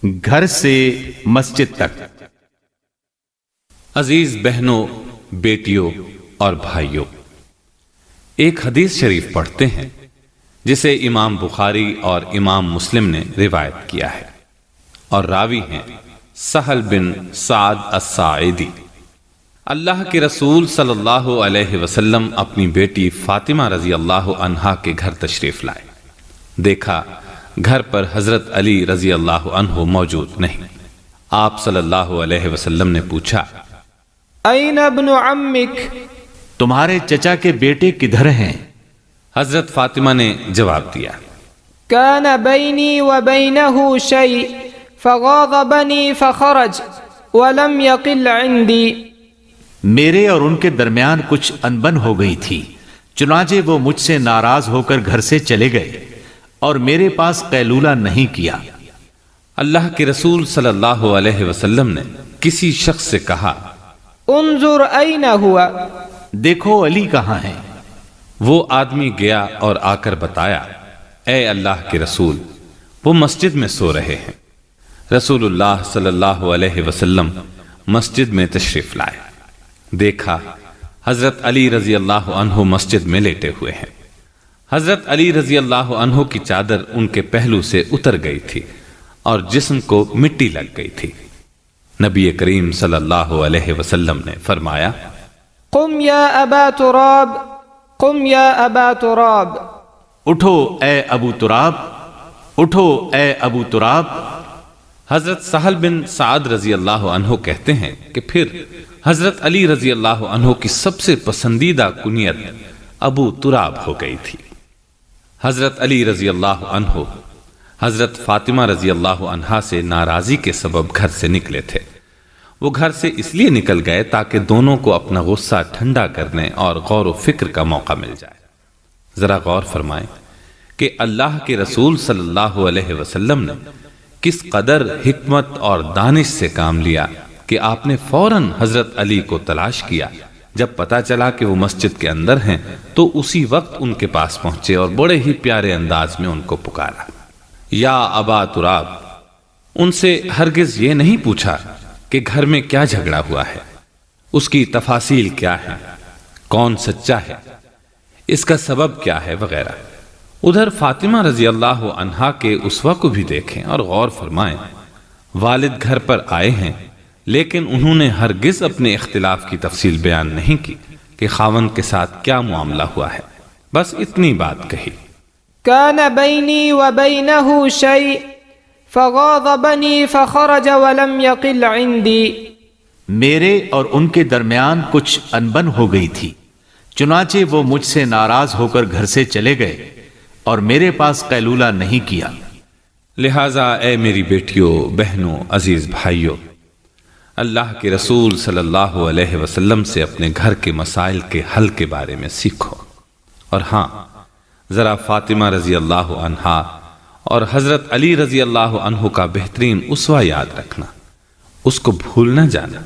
گھر سے مسجد تک۔ عزیز بہنوں، بیٹیوں اور بھائیوں، ایک حدیث شریف پڑھتے ہیں جسے امام بخاری اور امام مسلم نے روایت کیا ہے، اور راوی ہیں سہل بن سعد الساعدی۔ اللہ کے رسول صلی اللہ علیہ وسلم اپنی بیٹی فاطمہ رضی اللہ عنہا کے گھر تشریف لائے۔ دیکھا گھر پر حضرت علی رضی اللہ عنہ موجود نہیں۔ آپ صلی اللہ علیہ وسلم نے پوچھا، این ابن عمک؟ تمہارے چچا کے بیٹے کدھر ہیں؟ حضرت فاطمہ نے جواب دیا، کان بینی و بینہ شیء فغاضبنی فخرج ولم یقل عندی۔ میرے اور ان کے درمیان کچھ انبن ہو گئی تھی، چنانچہ وہ مجھ سے ناراض ہو کر گھر سے چلے گئے اور میرے پاس قیلولہ نہیں کیا۔ اللہ کے رسول صلی اللہ علیہ وسلم نے کسی شخص سے کہا، انظر این ہوا؟ دیکھو علی کہاں ہیں؟ وہ آدمی گیا اور آ کر بتایا، اے اللہ کے رسول، وہ مسجد میں سو رہے ہیں۔ رسول اللہ صلی اللہ علیہ وسلم مسجد میں تشریف لائے۔ دیکھا حضرت علی رضی اللہ عنہ مسجد میں لیٹے ہوئے ہیں۔ حضرت علی رضی اللہ عنہ کی چادر ان کے پہلو سے اتر گئی تھی اور جسم کو مٹی لگ گئی تھی۔ نبی کریم صلی اللہ علیہ وسلم نے فرمایا، قم یا ابا تراب، قم یا ابا تراب۔ اٹھو اے ابو تراب، اٹھو اے ابو تراب۔ حضرت سہل بن سعد رضی اللہ عنہ کہتے ہیں کہ پھر حضرت علی رضی اللہ عنہ کی سب سے پسندیدہ کنیت ابو تراب ہو گئی تھی۔ حضرت علی رضی اللہ عنہ حضرت فاطمہ رضی اللہ عنہا سے ناراضی کے سبب گھر سے نکلے تھے۔ وہ گھر سے اس لیے نکل گئے تاکہ دونوں کو اپنا غصہ ٹھنڈا کرنے اور غور و فکر کا موقع مل جائے۔ ذرا غور فرمائیں کہ اللہ کے رسول صلی اللہ علیہ وسلم نے کس قدر حکمت اور دانش سے کام لیا کہ آپ نے فوراً حضرت علی کو تلاش کیا۔ جب پتا چلا کہ وہ مسجد کے اندر ہیں تو اسی وقت ان کے پاس پہنچے اور بڑے ہی پیارے انداز میں ان کو پکارا، یا ابا تراب۔ ان سے ہرگز یہ نہیں پوچھا کہ گھر میں کیا جھگڑا ہوا ہے، اس کی تفاصیل کیا ہے، کون سچا ہے، اس کا سبب کیا ہے وغیرہ۔ ادھر فاطمہ رضی اللہ عنہا کے اسوہ کو بھی دیکھیں اور غور فرمائیں۔ والد گھر پر آئے ہیں لیکن انہوں نے ہرگز اپنے اختلاف کی تفصیل بیان نہیں کی کہ خاوند کے ساتھ کیا معاملہ ہوا ہے، بس اتنی بات کہی، کان بینی و بینہ شیء فغاضبنی فخرج ولم یقل عندی۔ میرے اور ان کے درمیان کچھ انبن ہو گئی تھی، چنانچہ وہ مجھ سے ناراض ہو کر گھر سے چلے گئے اور میرے پاس قیلولہ نہیں کیا۔ لہٰذا اے میری بیٹیوں، بہنوں، عزیز بھائیوں، اللہ کے رسول صلی اللہ علیہ وسلم سے اپنے گھر کے مسائل کے حل کے بارے میں سیکھو، اور ہاں، ذرا فاطمہ رضی اللہ عنہا اور حضرت علی رضی اللہ عنہ کا بہترین اسوہ یاد رکھنا، اس کو بھول نہ جانا۔